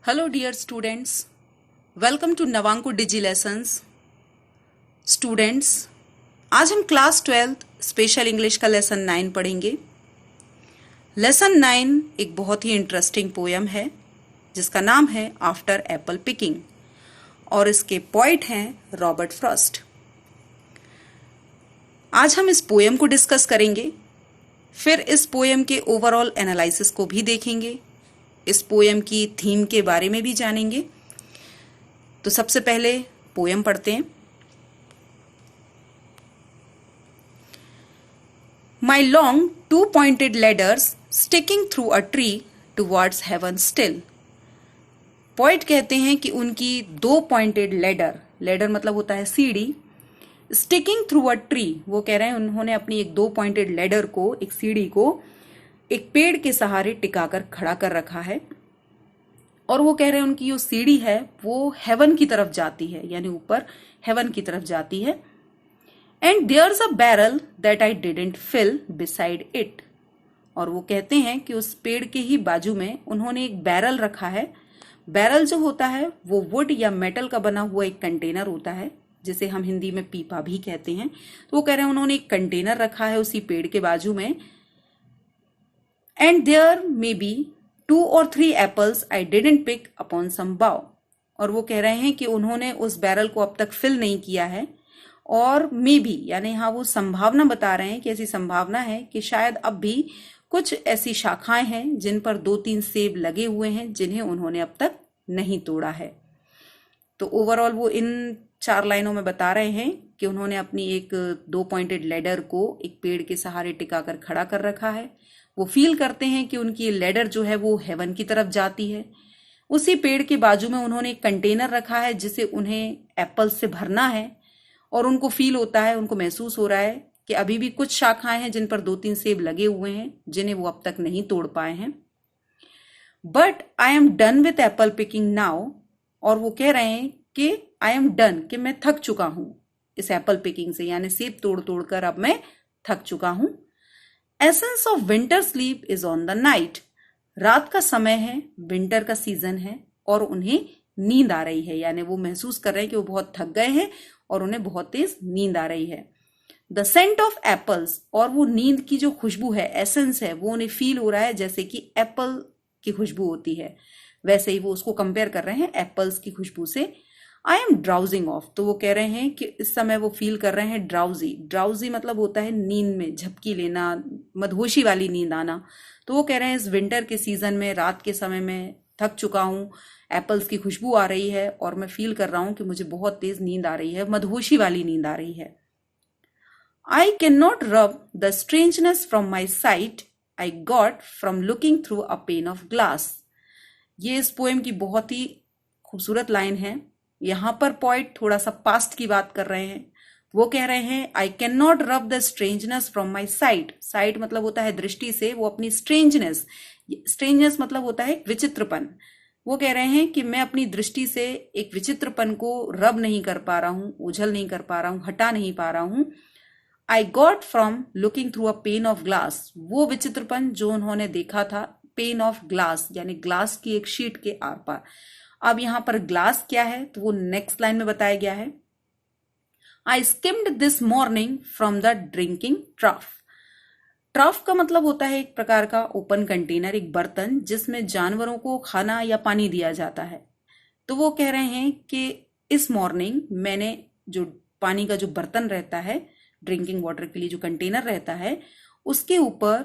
Hello, dear students. Welcome to Navanko Digi Lessons. Students, आज हम class 12th special English का lesson 9 पढ़ेंगे। Lesson 9 एक बहुत ही इंटरेस्टिंग पोयम है जिसका नाम है आफ्टर एप्पल पिकिंग और इसके पोइट हैं रॉबर्ट फ्रॉस्ट। आज हम इस पोयम को डिस्कस करेंगे, फिर इस पोयम के ओवरऑल एनालिसिस को भी देखेंगे, इस पोयम की थीम के बारे में भी जानेंगे। तो सबसे पहले पोयम पढ़ते हैं। My long two-pointed ladders sticking through a tree towards heaven still. Poet कहते हैं कि उनकी 2 पॉइंटेड लेडर मतलब होता है सीढ़ी, स्टिकिंग थ्रू अ ट्री, वो कह रहे हैं उन्होंने अपनी एक 2 पॉइंटेड लेडर को, एक सीढ़ी को एक पेड़ के सहारे टिकाकर खड़ा कर रखा है। और वो कह रहे हैं उनकी जो सीढ़ी है वो हेवन की तरफ जाती है, यानी ऊपर हेवन की तरफ जाती है। And there's a barrel that I didn't fill beside it, और वो कहते हैं कि उस पेड़ के ही बाजू में उन्होंने एक बैरल रखा है। बैरल जो होता है वो वुड या मेटल का बना हुआ एक कंटेनर होता है, जिसे हम हिंदी में पीपा भी कहते हैं। तो वो कह रहे हैं उन्होंने एक कंटेनर रखा है उसी पेड़ के बाजू में। And there may be 2 or 3 apples I didn't pick upon some bough, और वो कह रहे हैं कि उन्होंने उस बैरल को अब तक फिल नहीं किया है। और मे बी यानी हाँ वो संभावना बता रहे हैं कि ऐसी संभावना है कि शायद अब भी कुछ ऐसी शाखाएं हैं जिन पर 2-3 सेब लगे हुए हैं जिन्हें उन्होंने अब तक नहीं तोड़ा है। तो ओवरऑल वो इन 4 लाइनों में बता रहे हैं कि उन्होंने अपनी एक 2 पॉइंटेड लेडर को एक पेड़ के सहारे टिकाकर खड़ा कर रखा है। वो फील करते हैं कि उनकी लेडर जो है वो हेवन की तरफ जाती है। उसी पेड़ के बाजू में उन्होंने एक कंटेनर रखा है जिसे उन्हें एप्पल से भरना है, और उनको फील होता है, उनको महसूस हो रहा है कि अभी भी कुछ शाखाएं हैं जिन पर 2-3 सेब लगे हुए हैं जिन्हें वो अब तक नहीं तोड़ पाए हैं। But I am done with Apple picking now, और वो कह रहे हैं कि आई एम डन, कि मैं थक चुका हूं इस एप्पल पिकिंग से, यानी सेब तोड़ तोड़ कर अब मैं थक चुका हूं। Essence of winter sleep is on the night, रात का समय है, विंटर का सीजन है और उन्हें नींद आ रही है, यानी वो महसूस कर रहे हैं कि वो बहुत थक गए हैं और उन्हें बहुत तेज नींद आ रही है। द सेंट ऑफ एप्पल्स, और वो नींद की जो खुशबू है, एसेंस है, वो उन्हें फील हो रहा है जैसे कि एप्पल की खुशबू होती है, वैसे ही वो उसको कंपेयर कर रहे हैं एप्पल्स की खुशबू से। आई एम ड्राउजिंग ऑफ, तो वो कह रहे हैं कि इस समय वो फील कर रहे हैं ड्राउजी। ड्राउजी मतलब होता है नींद में झपकी लेना, मदहोशी वाली नींद आना। तो वो कह रहे हैं इस विंटर के सीजन में, रात के समय में थक चुका हूं, एप्पल्स की खुशबू आ रही है और मैं फील कर रहा हूं कि मुझे बहुत तेज नींद आ रही है, मदहोशी वाली नींद आ रही है। आई कैन नॉट रब the strangeness from my site I got from looking through a pain of glass. ये इस पोएम की बहुत ही खूबसूरत लाइन है। यहां पर पोइट थोड़ा सा पास्ट की बात कर रहे हैं। वो कह रहे हैं आई कैन नॉट रब the strangeness from my site, site मतलब होता है दृष्टि से, वो अपनी स्ट्रेंजनेस, स्ट्रेंजनेस मतलब होता है विचित्रपन। वो कह रहे हैं कि मैं अपनी दृष्टि से एक विचित्रपन को रब नहीं कर पा रहा हूं, ओझल नहीं कर पा रहा हूं, हटा नहीं पा रहा हूं। I got from looking through a pain of glass, वो विचित्रपन जो उन्होंने देखा था पेन ऑफ ग्लास, यानी ग्लास की एक शीट के आर पार। अब यहां पर ग्लास क्या है तो वो नेक्स्ट लाइन में बताया गया है। I skimmed this morning from the drinking trough. Trough का मतलब होता है एक प्रकार का ओपन कंटेनर, एक बर्तन जिसमें जानवरों को खाना या पानी दिया जाता है। तो वो कह रहे हैं कि इस मॉर्निंग मैंने जो पानी का जो बर्तन रहता है, ड्रिंकिंग वाटर के लिए जो कंटेनर रहता है, उसके ऊपर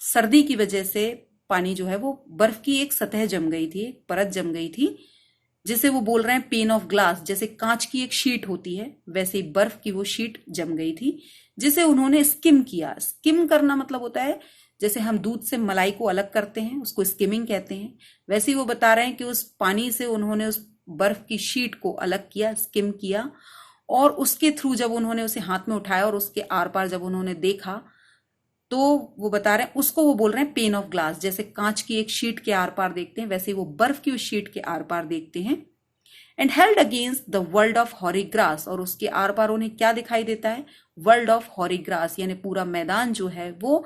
सर्दी की वजह से पानी जो है वो बर्फ की एक सतह जम गई थी, एक परत जम गई थी, जिसे वो बोल रहे हैं पेन ऑफ ग्लास। जैसे कांच की एक शीट होती है वैसे ही बर्फ की वो शीट जम गई थी, जिसे उन्होंने स्किम किया। स्किम करना मतलब होता है जैसे हम दूध से मलाई को अलग करते हैं, उसको स्किमिंग कहते हैं। वैसे ही वो बता रहे हैं कि उस पानी से उन्होंने उस बर्फ की शीट को अलग किया, स्किम किया, और उसके थ्रू जब उन्होंने उसे हाथ में उठाया और उसके आर पार जब उन्होंने देखा, तो वो बता रहे हैं उसको वो बोल रहे हैं पेन ऑफ ग्लास। जैसे कांच की एक शीट के आर पार देखते हैं वैसे वो बर्फ की उस शीट के आर पार देखते हैं। And held against the world of hoary grass, और उसके आर पार उन्हें क्या दिखाई देता है, वर्ल्ड ऑफ हॉरी ग्रास, यानी पूरा मैदान जो है वो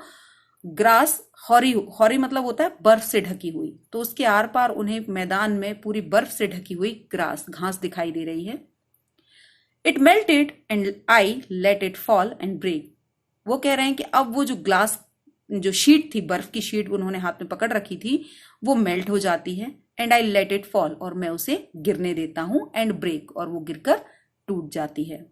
ग्रास हॉरी हॉरी मतलब होता है बर्फ से ढकी हुई, तो उसके आर पार उन्हें मैदान में पूरी बर्फ से ढकी हुई ग्रास घास दिखाई दे रही है। It melted and I let it fall and break. वो कह रहे हैं कि अब वो जो ग्लास जो शीट थी, बर्फ की शीट उन्होंने हाथ में पकड़ रखी थी, वो मेल्ट हो जाती है। And I let it fall, और मैं उसे गिरने देता हूं, एंड ब्रेक, और वो गिरकर टूट जाती है।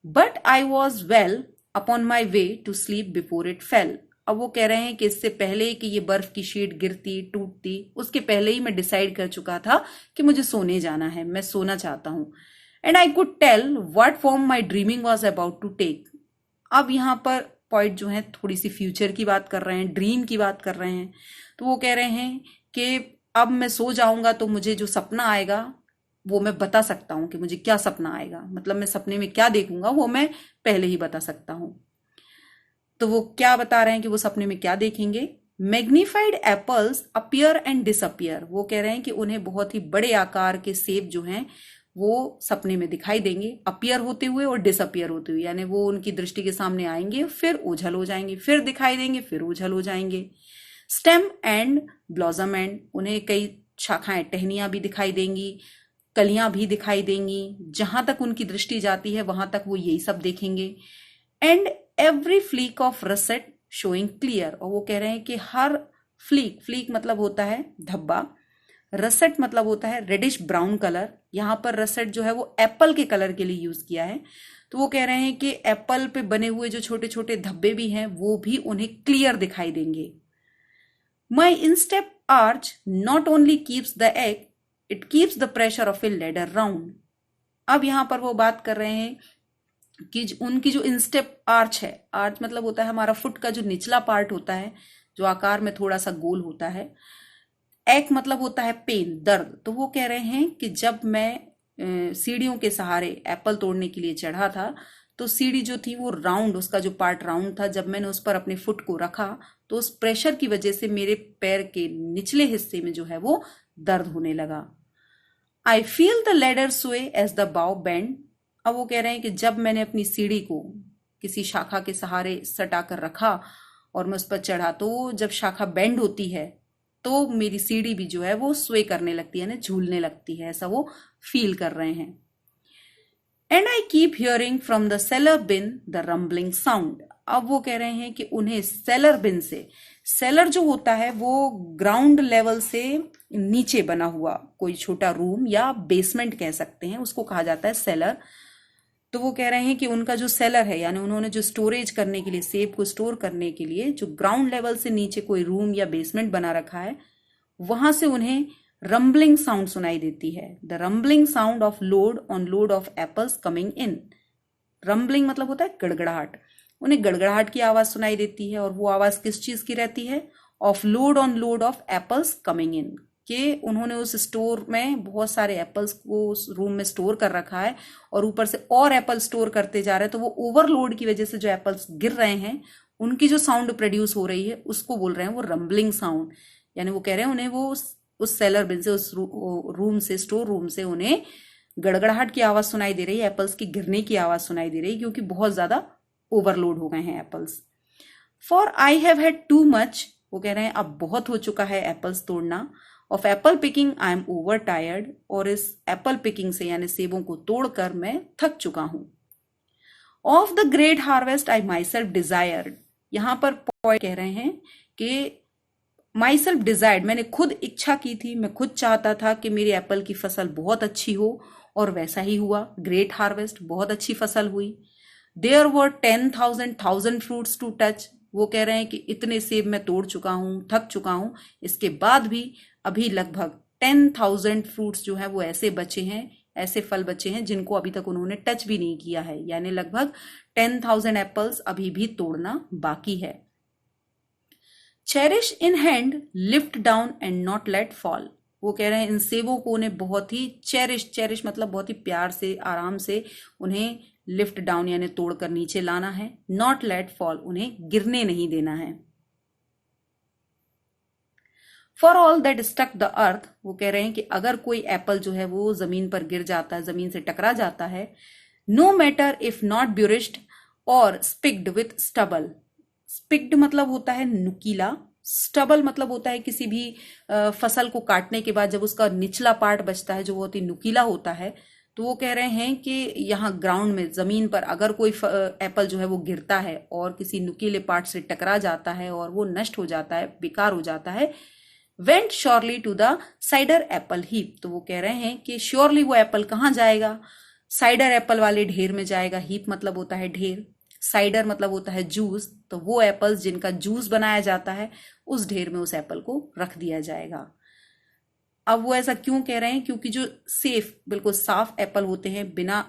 But I was well upon my way to sleep before it fell. अब वो कह रहे हैं कि इससे पहले कि ये बर्फ की शीट गिरती टूटती, उसके पहले ही मैं डिसाइड कर चुका था कि मुझे सोने जाना है, मैं सोना चाहता हूं। And I could tell what form my dreaming was about to take. अब यहां पर पॉइंट जो है थोड़ी सी फ्यूचर की बात कर रहे हैं, ड्रीम की बात कर रहे हैं। तो वो कह रहे हैं कि अब मैं सो जाऊंगा तो मुझे जो सपना आएगा वो मैं बता सकता हूं कि मुझे क्या सपना आएगा, मतलब मैं सपने में क्या देखूंगा वो मैं पहले ही बता सकता हूं। तो वो क्या बता रहे हैं कि वो सपने में क्या देखेंगे। Magnified apples appear and disappear. वो कह रहे हैं कि उन्हें बहुत ही बड़े आकार के सेब जो हैं वो सपने में दिखाई देंगे, अपीयर होते हुए और डिसअपियर होते हुए, यानी वो उनकी दृष्टि के सामने आएंगे, फिर ओझल हो जाएंगे, फिर दिखाई देंगे, फिर ओझल हो जाएंगे। स्टेम एंड ब्लॉसम एंड, उन्हें कई शाखाएं टहनियां भी दिखाई देंगी, कलियां भी दिखाई देंगी, जहां तक उनकी दृष्टि जाती है वहां तक वो यही सब देखेंगे। And every flick of russet showing clear. और वो कह रहे हैं कि हर फ्लीक, फ्लीक मतलब होता है धब्बा, रसेट मतलब होता है रेडिश ब्राउन कलर। यहां पर रसेट जो है वो एप्पल के कलर के लिए यूज किया है। तो वो कह रहे हैं कि एप्पल पे बने हुए जो छोटे छोटे धब्बे भी हैं वो भी उन्हें क्लियर दिखाई देंगे। My instep arch not only keeps the ache, it keeps the pressure of a ladder round. अब यहां पर वो बात कर रहे हैं कि उनकी जो इंस्टेप आर्च है, आर्च मतलब होता है हमारा फुट का जो निचला पार्ट होता है जो आकार में थोड़ा सा गोल होता है। एक मतलब होता है पेन, दर्द। तो वो कह रहे हैं कि जब मैं सीढ़ियों के सहारे एप्पल तोड़ने के लिए चढ़ा था तो सीढ़ी जो थी वो राउंड, उसका जो पार्ट राउंड था, जब मैंने उस पर अपने फुट को रखा तो उस प्रेशर की वजह से मेरे पैर के निचले हिस्से में जो है वो दर्द होने लगा। आई फील द लेडर स्वे एज द बाउ बेंड। अब वो कह रहे हैं कि जब मैंने अपनी सीढ़ी को किसी शाखा के सहारे सटा कर रखा और मैं उस पर चढ़ा तो जब शाखा बेंड होती है तो मेरी सीढ़ी भी जो है वो स्वे करने लगती है, ना झूलने लगती है, ऐसा वो फील कर रहे हैं। And I keep hearing from the seller been the rumbling sound. अब वो कह रहे हैं कि उन्हें सेलर बिन से, सेलर जो होता है वो ग्राउंड लेवल से नीचे बना हुआ कोई छोटा रूम या बेसमेंट कह सकते हैं, उसको कहा जाता है सेलर। तो वो कह रहे हैं कि उनका जो सेलर है, यानी उन्होंने जो स्टोरेज करने के लिए, सेब को स्टोर करने के लिए जो ग्राउंड लेवल से नीचे कोई रूम या बेसमेंट बना रखा है, वहां से उन्हें रंबलिंग साउंड सुनाई देती है। The rambling sound of load on load of apples coming in. Rambling मतलब होता है गड़गड़ाहट, उन्हें गड़गड़ाहट की आवाज सुनाई देती है। और वो आवाज किस चीज की रहती है? Of load on load of apples coming in, कि उन्होंने उस स्टोर में बहुत सारे एप्पल्स को उस रूम में स्टोर कर रखा है और ऊपर से और एप्पल स्टोर करते जा रहे हैं, तो वो ओवरलोड की वजह से जो एप्पल्स गिर रहे हैं उनकी जो साउंड प्रोड्यूस हो रही है उसको बोल रहे हैं वो रंबलिंग साउंड। यानी वो कह रहे हैं उन्हें वो उस सेलर बिन से, उस रूम से, स्टोर रूम से उन्हें गड़गड़ाहट की आवाज सुनाई दे रही है, एप्पल्स की गिरने की आवाज सुनाई दे रही है, क्योंकि बहुत ज्यादा ओवरलोड हो गए हैं apples. For I have had too much, वो कह रहे हैं अब बहुत हो चुका है एप्पल्स तोड़ना। Of Apple picking I am over tired, और इस एप्पल पिकिंग से यानी सेबों को तोड़कर मैं थक चुका हूं। Of the great harvest I my self desired, यहां पर पॉइंट कह रहे हैं कि माई सेल्फ डिजायर्ड, मैंने खुद इच्छा की थी, मैं खुद चाहता था कि मेरी एप्पल की फसल बहुत अच्छी हो, और वैसा ही हुआ। ग्रेट हार्वेस्ट, बहुत अच्छी फसल हुई। There were 10,000 fruits to touch, वो कह रहे हैं कि इतने सेब मैं तोड़ चुका हूं, थक चुका हूं, इसके बाद भी अभी लगभग 10,000 फ्रूट्स जो है वो ऐसे बचे हैं, ऐसे फल बचे हैं जिनको अभी तक उन्होंने टच भी नहीं किया है, यानी लगभग 10,000 एप्पल्स अभी भी तोड़ना बाकी है। Cherish in hand lift down and not let fall, वो कह रहे हैं इन सेबों को उन्हें बहुत ही चेरिश मतलब बहुत ही प्यार से, आराम से उन्हें लिफ्ट डाउन यानी तोड़कर नीचे लाना है। नॉट लेट फॉल, उन्हें गिरने नहीं देना है। For all that struck the earth, वो कह रहे हैं कि अगर कोई एप्पल जो है वो जमीन पर गिर जाता है, जमीन से टकरा जाता है, नो मैटर इफ नॉट ब्यूरिश्ड और स्पिक्ड विथ स्टबल। स्पिक्ड मतलब होता है नुकीला, स्टबल मतलब होता है किसी भी फसल को काटने के बाद जब उसका निचला पार्ट बचता है जो बहुत ही नुकीला होता है। तो वो कह रहे हैं कि यहाँ ग्राउंड में जमीन पर अगर कोई एप्पल जो है वो गिरता है और किसी नुकीले पार्ट से टकरा जाता है और वो नष्ट हो जाता है, बेकार हो जाता है, went surely to the cider apple heap. तो वो कह रहे हैं कि श्योरली वो एप्पल कहाँ जाएगा, साइडर एप्पल वाले ढेर में जाएगा। हीप मतलब होता है ढेर, साइडर मतलब होता है जूस। तो वो एप्पल्स जिनका जूस बनाया जाता है उस ढेर में उस एप्पल को रख दिया जाएगा। अब वो ऐसा क्यों कह रहे हैं, क्योंकि जो सेफ बिल्कुल साफ एप्पल होते हैं, बिना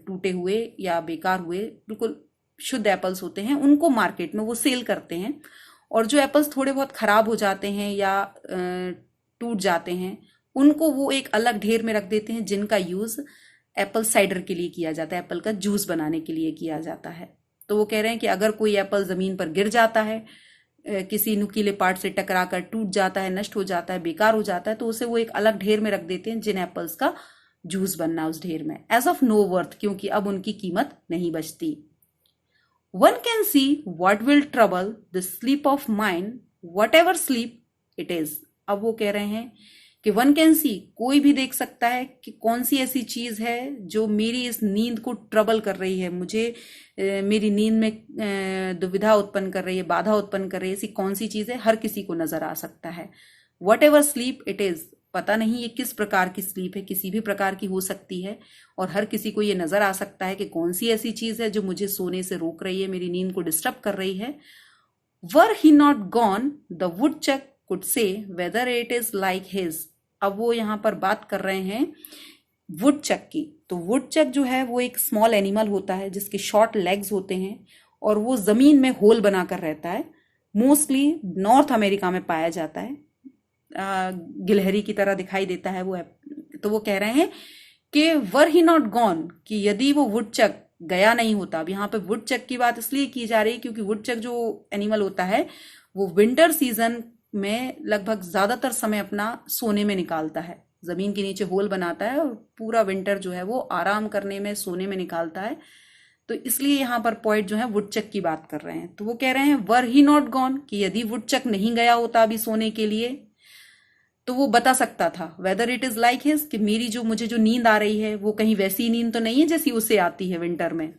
टूटे हुए या बेकार हुए, बिल्कुल शुद्ध एप्पल्स होते हैं, उनको मार्केट में वो सेल करते हैं। और जो एप्पल्स थोड़े बहुत खराब हो जाते हैं या टूट जाते हैं उनको वो एक अलग ढेर में रख देते हैं, जिनका यूज एप्पल साइडर के लिए किया जाता है, एप्पल का जूस बनाने के लिए किया जाता है। तो वो कह रहे हैं कि अगर कोई एप्पल जमीन पर गिर जाता है, किसी नुकीले पार्ट से टकरा कर टूट जाता है, नष्ट हो जाता है, बेकार हो जाता है, तो उसे वो एक अलग ढेर में रख देते हैं जिन एप्पल्स का जूस बनना उस ढेर में, एज ऑफ नो वर्थ, क्योंकि अब उनकी कीमत नहीं बचती। One can see what will trouble the sleep of mind what ever sleep it is. अब वो कह रहे हैं कि वन कैन सी, कोई भी देख सकता है कि कौन सी ऐसी चीज है जो मेरी इस नींद को ट्रबल कर रही है, मुझे मेरी नींद में दुविधा उत्पन्न कर रही है, बाधा उत्पन्न कर रही है। ऐसी कौन सी चीज है, हर किसी को नजर आ सकता है। What ever sleep it is, पता नहीं ये किस प्रकार की स्लीप है, किसी भी प्रकार की हो सकती है और हर किसी को ये नजर आ सकता है कि कौन सी ऐसी चीज है जो मुझे सोने से रोक रही है, मेरी नींद को डिस्टर्ब कर रही है। Were he not gone the woodchuck could say whether it is like his. अब वो यहाँ पर बात कर रहे हैं वुडचक की। तो वुडचक जो है वो एक स्मॉल एनिमल होता है जिसके शॉर्ट लेग्स होते हैं और वो जमीन में होल बनाकर रहता है। मोस्टली नॉर्थ अमेरिका में पाया जाता है, गिलहरी की तरह दिखाई देता है वो। तो वो कह रहे हैं कि वर ही नॉट गॉन, कि यदि वो वुडचक गया नहीं होता। अब यहाँ पे वुडचक की बात इसलिए की जा रही है क्योंकि वुडचक जो एनिमल होता है वो विंटर सीजन में लगभग ज्यादातर समय अपना सोने में निकालता है, जमीन के नीचे होल बनाता है और पूरा विंटर जो है वो आराम करने में, सोने में निकालता है। तो इसलिए यहाँ पर पोइट जो है वुडचक की बात कर रहे हैं। तो वो कह रहे हैं वर ही नॉट गॉन, कि यदि वुडचक नहीं गया होता अभी सोने के लिए तो वो बता सकता था weather it is like his, कि मेरी जो मुझे जो नींद आ रही है वो कहीं वैसी नींद तो नहीं है जैसी उसे आती है विंटर में।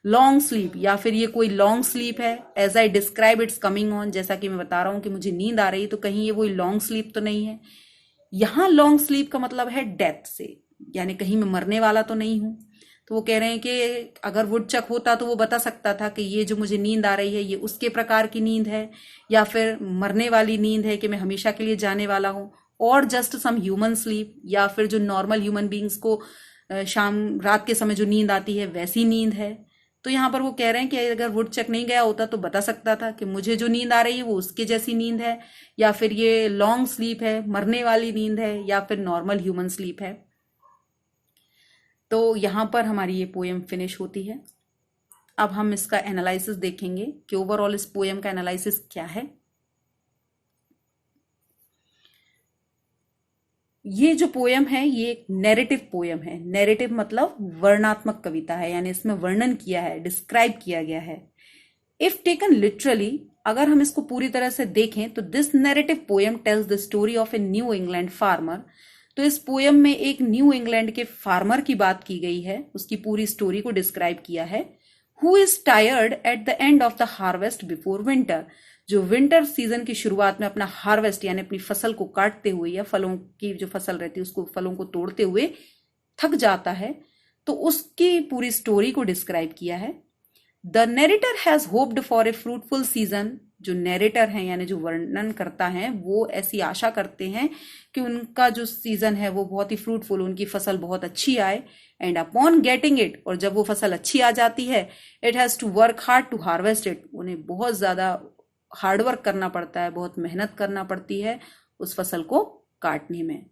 लॉन्ग स्लीप, या फिर ये कोई लॉन्ग स्लीप है, as I describe its coming on, जैसा कि मैं बता रहा हूं कि मुझे नींद आ रही है, तो कहीं ये कोई लॉन्ग स्लीप तो नहीं है। यहां लॉन्ग स्लीप का मतलब है डेथ से, यानी कहीं मैं मरने वाला तो नहीं हूं। तो वो कह रहे हैं कि अगर वुडचक होता तो वो बता सकता था कि ये जो मुझे नींद आ रही है ये उसके प्रकार की नींद है, या फिर मरने वाली नींद है कि मैं हमेशा के लिए जाने वाला हूं, और जस्ट सम ह्यूमन स्लीप, या फिर जो नॉर्मल ह्यूमन बींग्स को शाम रात के समय जो नींद आती है वैसी नींद है। तो यहाँ पर वो कह रहे हैं कि अगर वुडचक नहीं गया होता तो बता सकता था कि मुझे जो नींद आ रही है वो उसके जैसी नींद है, या फिर ये लॉन्ग स्लीप है, मरने वाली नींद है, या फिर नॉर्मल ह्यूमन स्लीप है। तो यहाँ पर हमारी ये पोएम फिनिश होती है। अब हम इसका एनालिसिस देखेंगे कि ओवरऑल इस पोएम का एनालिसिस क्या है। ये जो पोएम है ये एक नैरेटिव पोएम है। नैरेटिव मतलब वर्णनात्मक कविता है, यानी इसमें वर्णन किया है, डिस्क्राइब किया गया है। इफ टेकन लिटरली, अगर हम इसको पूरी तरह से देखें तो this narrative poem tells the story of a new England farmer. तो इस पोएम में एक न्यू इंग्लैंड के फार्मर की बात की गई है, उसकी पूरी स्टोरी को डिस्क्राइब किया है। Who is tired at the end of the harvest before winter, जो विंटर सीजन की शुरुआत में अपना हार्वेस्ट यानी अपनी फसल को काटते हुए या फलों की जो फसल रहती है उसको, फलों को तोड़ते हुए थक जाता है। तो उसकी पूरी स्टोरी को डिस्क्राइब किया है। The narrator has hoped for a fruitful season, जो नैरेटर हैं यानी जो वर्णन करता है वो ऐसी आशा करते हैं कि उनका जो सीजन है वो बहुत ही फ्रूटफुल, उनकी फसल बहुत अच्छी आए। एंड अपॉन गेटिंग इट, और जब वो फसल अच्छी आ जाती है, it has to work hard to harvest it, उन्हें बहुत ज्यादा हार्डवर्क करना पड़ता है, बहुत मेहनत करना पड़ती है उस फसल को काटने में।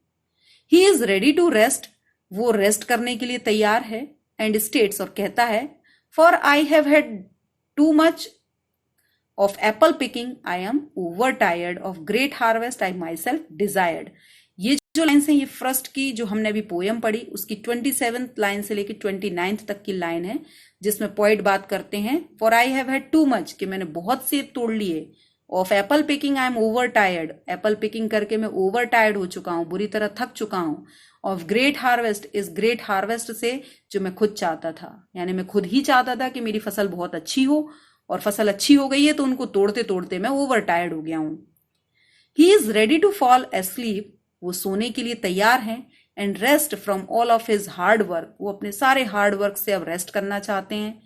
He is ready to rest, वो रेस्ट करने के लिए तैयार है। एंड स्टेट्स, और कहता है, for I have had too much of apple picking, I am over tired of great harvest I myself desired। ये जो लाइन्स हैं ये फर्स्ट की जो हमने अभी पोयम पढ़ी उसकी 27th लाइन से लेकर 29th तक की लाइन है, जिसमें पोइट बात करते हैं for I have had too much, कि मैंने बहुत सेब तोड़ लिए, of Apple picking I am over tired, Apple picking करके मैं ओवर टायर्ड हो चुका हूं, बुरी तरह थक चुका हूं, ऑफ ग्रेट हार्वेस्ट, इस ग्रेट हार्वेस्ट से जो मैं खुद चाहता था, यानी मैं खुद ही चाहता था कि मेरी फसल बहुत अच्छी हो, और फसल अच्छी हो गई है तो उनको तोड़ते तोड़ते मैं ओवर टायर्ड हो गया हूं। He is ready to fall asleep, वो सोने के लिए तैयार हैं, and rest from all of his hard work, वो अपने सारे हार्ड वर्क से अब रेस्ट करना चाहते हैं,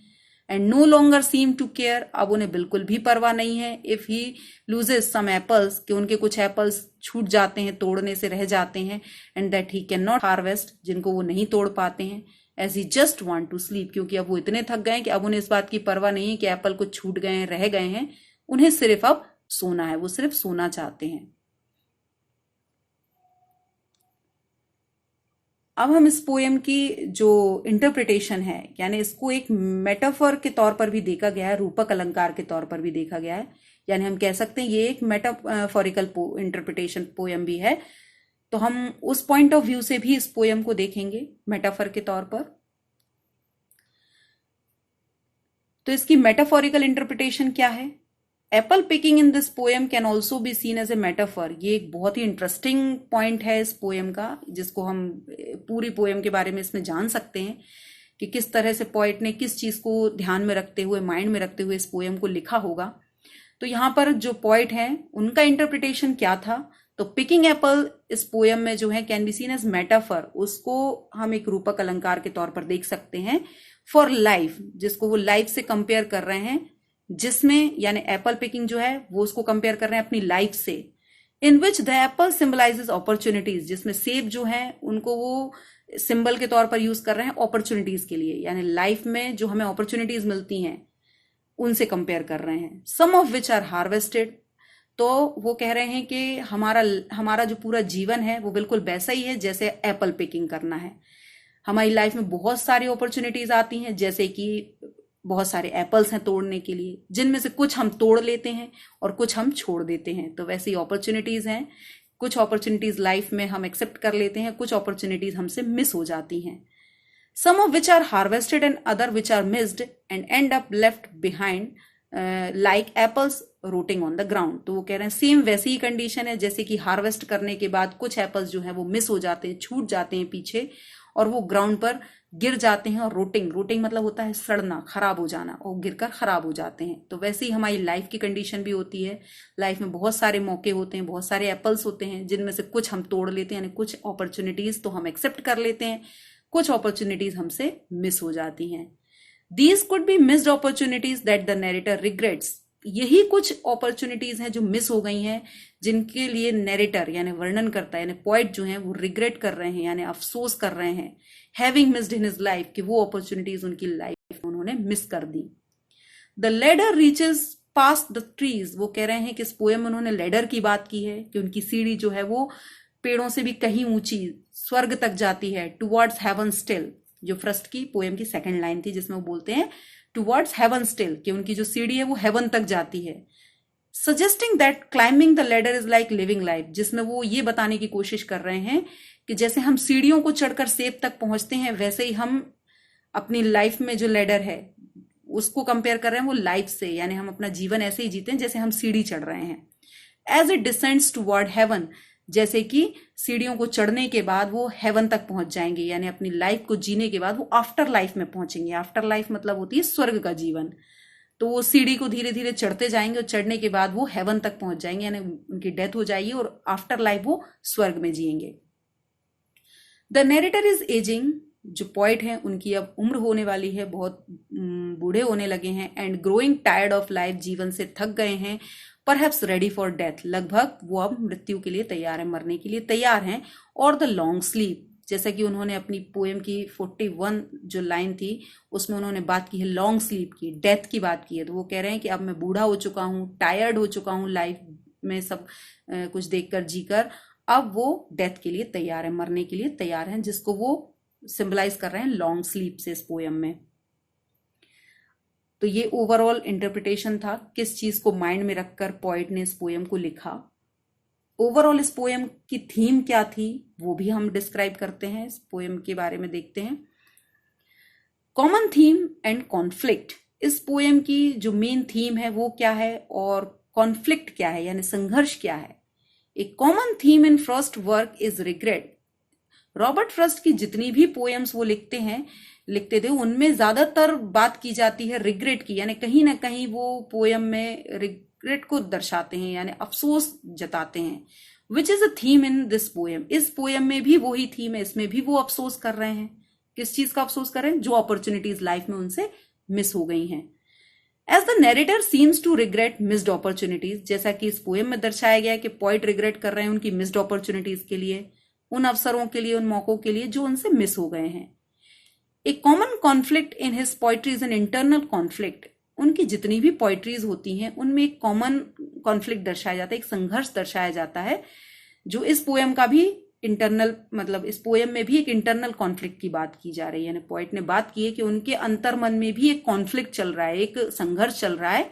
and no longer seem to care, अब उन्हें बिल्कुल भी परवाह नहीं है, if he loses some apples, कि उनके कुछ एप्पल्स छूट जाते हैं, तोड़ने से रह जाते हैं, and that he can not harvest, जिनको वो नहीं तोड़ पाते हैं, as he just want to sleep, क्योंकि अब वो इतने थक गए कि अब उन्हें इस बात की परवाह नहीं है कि एप्पल कुछ छूट गए हैं, रह गए हैं, उन्हें सिर्फ अब सोना है, वो सिर्फ सोना चाहते हैं। अब हम इस पोएम की जो इंटरप्रिटेशन है, यानी इसको एक मेटाफर के तौर पर भी देखा गया है, रूपक अलंकार के तौर पर भी देखा गया है, यानी हम कह सकते हैं ये एक मेटाफोरिकल इंटरप्रिटेशन पोएम भी है, तो हम उस पॉइंट ऑफ व्यू से भी इस पोएम को देखेंगे मेटाफर के तौर पर। तो इसकी मेटाफोरिकल इंटरप्रिटेशन क्या है? Apple picking in this poem can also be seen as a metaphor, ये एक बहुत ही इंटरेस्टिंग पॉइंट है इस पोएम का, जिसको हम पूरी पोएम के बारे में इसमें जान सकते हैं कि किस तरह से पोइट ने किस चीज को ध्यान में रखते हुए, माइंड में रखते हुए इस पोएम को लिखा होगा। तो यहाँ पर जो पोइट हैं उनका इंटरप्रिटेशन क्या था, तो पिकिंग एप्पल इस पोएम में जो है can be seen as metaphor, उसको हम एक रूपक अलंकार के तौर पर देख सकते हैं फॉर लाइफ, जिसको वो लाइफ से कंपेयर कर रहे हैं, जिसमें यानी एप्पल पिकिंग जो है वो उसको कंपेयर कर रहे हैं अपनी लाइफ से, in which the apple symbolizes opportunities, जिसमें सेब जो है उनको वो सिंबल के तौर पर यूज कर रहे हैं अपॉर्चुनिटीज के लिए, यानी लाइफ में जो हमें अपॉर्चुनिटीज मिलती हैं उनसे कंपेयर कर रहे हैं। Some of which are harvested, तो वो कह रहे हैं कि हमारा हमारा जो पूरा जीवन है वो बिल्कुल वैसा ही है जैसे एप्पल पिकिंग करना है। हमारी लाइफ में बहुत सारी अपॉर्चुनिटीज आती हैं, जैसे कि बहुत सारे एप्पल्स हैं तोड़ने के लिए, जिनमें से कुछ हम तोड़ लेते हैं और कुछ हम छोड़ देते हैं, तो वैसी अपॉर्चुनिटीज हैं। कुछ अपॉर्चुनिटीज लाइफ में हम एक्सेप्ट कर लेते हैं, कुछ अपॉर्चुनिटीज हमसे मिस हो जाती हैं। Some of which are harvested and other which are missed and end up left behind like apples rotting on the ground, तो वो कह रहे हैं सेम वैसी ही कंडीशन है जैसे कि हार्वेस्ट करने के बाद कुछ एप्पल्स जो है वो मिस हो जाते हैं, छूट जाते हैं पीछे, और वो ग्राउंड पर गिर जाते हैं, और रोटिंग मतलब होता है सड़ना, खराब हो जाना, और गिरकर खराब हो जाते हैं। तो वैसे ही हमारी लाइफ की कंडीशन भी होती है। लाइफ में बहुत सारे मौके होते हैं, बहुत सारे एप्पल्स होते हैं, जिनमें से कुछ हम तोड़ लेते हैं, यानी कुछ अपॉर्चुनिटीज तो हम एक्सेप्ट कर लेते हैं, कुछ अपॉर्चुनिटीज हमसे मिस हो जाती हैं। These could be missed opportunities that the narrator regrets, यही कुछ अपॉर्चुनिटीज हैं जो मिस हो गई हैं, जिनके लिए नैरेटर यानी वर्णन करता है, यानी पोइट जो है वो रिग्रेट कर रहे हैं, यानी अफसोस कर रहे हैं, having missed in his life, कि वो अपॉर्चुनिटीज उनकी लाइफ में उन्होंने मिस कर दी। The ladder reaches past the trees, वो कह रहे हैं कि इस पोएम में उन्होंने लेडर की बात की है कि उनकी सीढ़ी जो है वो पेड़ों से भी कहीं ऊंची स्वर्ग तक जाती है, टुवर्ड्स हेवन स्टिल, जो फर्स्ट की पोएम की सेकंड लाइन थी जिसमें वो बोलते हैं टुवर्ड्स हेवन स्टिल, कि उनकी जो सीढ़ी है वो हेवन तक जाती है। Suggesting that climbing the ladder is like living life, जिसमें वो ये बताने की कोशिश कर रहे हैं कि जैसे हम सीढ़ियों को चढ़कर सेब तक पहुंचते हैं, वैसे ही हम अपनी लाइफ में जो लेडर है उसको कंपेयर कर रहे हैं वो लाइफ से, यानी हम अपना जीवन ऐसे ही जीते हैं जैसे हम सीढ़ी चढ़ रहे हैं। As it descends toward heaven, जैसे कि सीढ़ियों को चढ़ने के बाद वो हेवन तक पहुंच जाएंगे, यानी अपनी लाइफ को जीने के बाद वो आफ्टर लाइफ में पहुंचेंगे। आफ्टर लाइफ मतलब होती है स्वर्ग का जीवन। तो वो सीढ़ी को धीरे धीरे चढ़ते जाएंगे और चढ़ने के बाद वो हेवन तक पहुंच जाएंगे, यानी उनकी डेथ हो जाएगी और आफ्टर लाइफ वो स्वर्ग में जिएंगे। द नैरेटर इज एजिंग, जो पॉइट हैं उनकी अब उम्र होने वाली है, बहुत बूढ़े होने लगे हैं, and growing tired of life, जीवन से थक गए हैं, परहैप्स रेडी फॉर डेथ, लगभग वो अब मृत्यु के लिए तैयार है, मरने के लिए तैयार हैं, और द लॉन्ग स्लीप, जैसा कि उन्होंने अपनी पोएम की 41 जो लाइन थी उसमें उन्होंने बात की है लॉन्ग स्लीप की, डेथ की बात की है। तो वो कह रहे हैं कि अब मैं बूढ़ा हो चुका हूँ, टायर्ड हो चुका हूँ लाइफ में सब कुछ देखकर जीकर, अब वो डेथ के लिए तैयार है, मरने के लिए तैयार हैं, जिसको वो सिंबलाइज कर रहे हैं लॉन्ग स्लीप से इस पोएम में। तो ये ओवरऑल इंटरप्रिटेशन था, किस चीज को माइंड में रखकर पोइट ने इस पोएम को लिखा। ओवरऑल इस पोएम की थीम क्या थी वो भी हम डिस्क्राइब करते हैं, इस पोएम के बारे में देखते हैं। कॉमन थीम एंड कॉन्फ्लिक्ट, इस पोएम की जो मेन थीम है वो क्या है और कॉन्फ्लिक्ट क्या है यानी संघर्ष क्या है। एक common theme in first work is regret. Robert Frost की जितनी भी पोएम्स वो लिखते थे उनमें ज्यादातर बात की जाती है रिग्रेट की, यानी कहीं ना कहीं वो पोएम में रिग्रेट को दर्शाते हैं यानी अफसोस जताते हैं। Which is a theme in this poem, इस पोएम में भी वही थीम है, इसमें भी वो अफसोस कर रहे हैं। किस चीज का अफसोस कर रहे हैं? जो अपॉर्चुनिटीज लाइफ में उनसे मिस हो गई हैं। As the narrator seems to regret missed opportunities, जैसा कि इस पोएम में दर्शाया गया है कि पोइट रिग्रेट कर रहे हैं उनकी मिस्ड अपॉर्चुनिटीज के लिए, उन अवसरों के लिए, उन मौकों के लिए जो उनसे मिस हो गए हैं। A common conflict in his poetry is an internal conflict, उनकी जितनी भी पोइट्रीज होती हैं उनमें एक कॉमन कॉन्फ्लिक्ट दर्शाया जाता है, एक संघर्ष दर्शाया जाता है, जो इस पोएम का भी इंटरनल, मतलब इस पोएम में भी एक इंटरनल कॉन्फ्लिक्ट की बात की जा रही है। यानी पोइट ने बात की है कि उनके अंतर्मन में भी एक कॉन्फ्लिक्ट चल रहा है, एक संघर्ष चल रहा है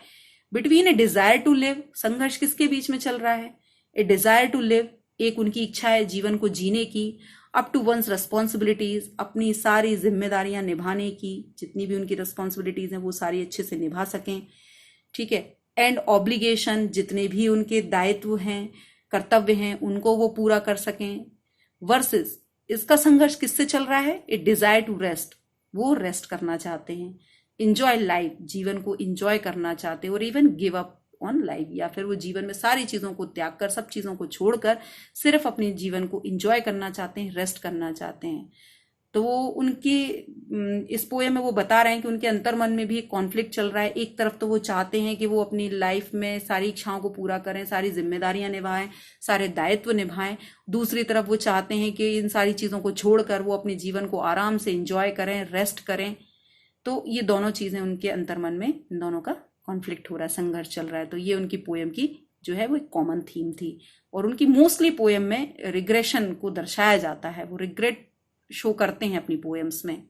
between a desire to live. संघर्ष किसके बीच में चल रहा है? ए डिजायर टू लिव, एक उनकी इच्छा है जीवन को जीने की, अप टू वंस रेस्पॉन्सिबिलिटीज, अपनी सारी जिम्मेदारियां निभाने की, जितनी भी उनकी रेस्पॉन्सिबिलिटीज हैं वो सारी अच्छे से निभा सकें, ठीक है। एंड ऑब्लिगेशन, जितने भी उनके दायित्व हैं, कर्तव्य हैं, उनको वो पूरा कर सकें। वर्सेस इसका संघर्ष किससे चल रहा है? ए डिजायर टू रेस्ट, वो रेस्ट करना चाहते हैं। इंजॉय लाइफ, जीवन को इंजॉय करना चाहते हैं। और even give up on life, या फिर वो जीवन में सारी चीजों को त्याग कर, सब चीजों को छोड़कर सिर्फ अपने जीवन को इंजॉय करना चाहते हैं, रेस्ट करना चाहते हैं। तो वो उनकी इस पोएम में वो बता रहे हैं कि उनके अंतर्मन में भी एक कॉन्फ्लिक्ट चल रहा है। एक तरफ तो वो चाहते हैं कि वो अपनी लाइफ में सारी इच्छाओं को पूरा करें, सारी जिम्मेदारियां निभाएं, सारे दायित्व निभाएं। दूसरी तरफ वो चाहते हैं कि इन सारी चीजों को छोड़कर वो अपने जीवन को आराम से इंजॉय करें, रेस्ट करें। तो ये दोनों चीजें उनके अंतर्मन में, इन दोनों का कॉन्फ्लिक्ट हो रहा है, संघर्ष चल रहा है। तो ये उनकी पोएम की जो है वो एक कॉमन थीम थी। और उनकी मोस्टली पोएम में रिग्रेशन को दर्शाया जाता है, वो रिग्रेट शो करते हैं अपनी पोएम्स में।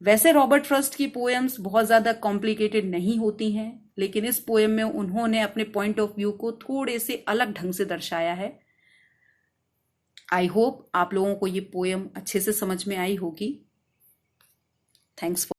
वैसे रॉबर्ट फ्रॉस्ट की पोएम्स बहुत ज्यादा कॉम्प्लिकेटेड नहीं होती हैं, लेकिन इस पोएम में उन्होंने अपने पॉइंट ऑफ व्यू को थोड़े से अलग ढंग से दर्शाया है। आई होप आप लोगों को ये पोएम अच्छे से समझ में आई होगी। Thanks for